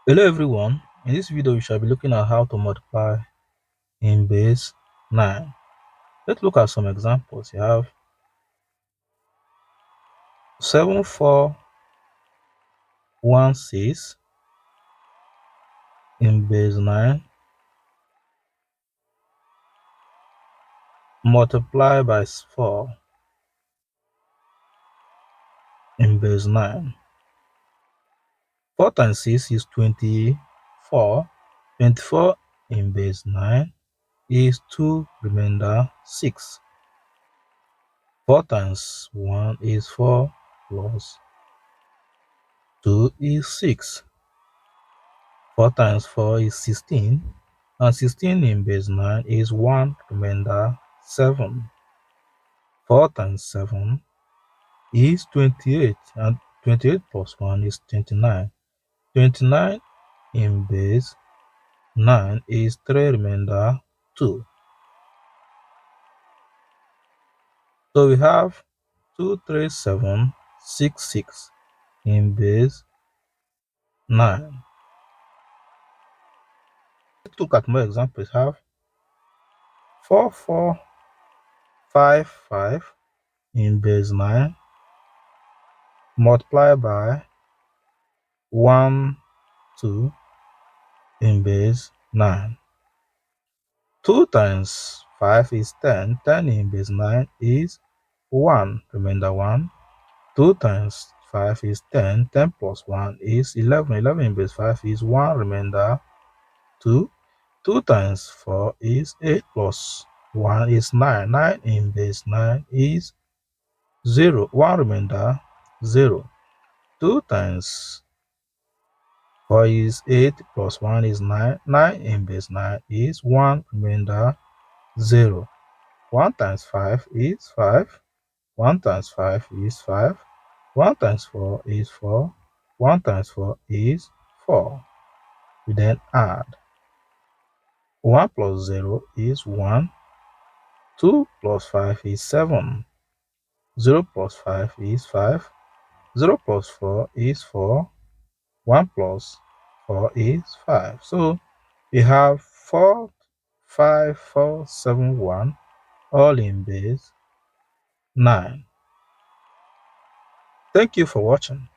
Hello everyone, in this video we shall be looking at how to multiply in base 9. Let's look at some examples. You have 7416 in base 9 multiply by 4 in base 9. 4 times 6 is 24. 24 in base 9 is 2 remainder 6. 4 times 1 is 4 plus 2 is 6. 4 times 4 is 16, and 16 in base 9 is 1 remainder 7. 4 times 7 is 28, and 28 plus 1 is 29. 29 in base 9 is 3 remainder 2. So we have 23766 in base 9. Let's look at more examples. We have 4455 in base 9 multiply by 1, 2 in base 9. 2 times 5 is 10. 10 in base 9 is 1, remainder 1. 2 times 5 is 10. 10 plus 1 is 11. 11 in base 5 is 1, remainder 2. 2 times 4 is 8 plus 1 is 9. 9 in base 9 is 0. 1 remainder 0. 2 times 4 is 8 plus 1 is 9. 9 in base 9 is 1 remainder 0. 1 times 5 is 5. 1 times 5 is 5. 1 times 4 is 4. 1 times 4 is 4. We then add. 1 plus 0 is 1. 2 plus 5 is 7. 0 plus 5 is 5. 0 plus 4 is 4. 1 plus 4 is 5. So we have 45471 all in base 9. Thank you for watching.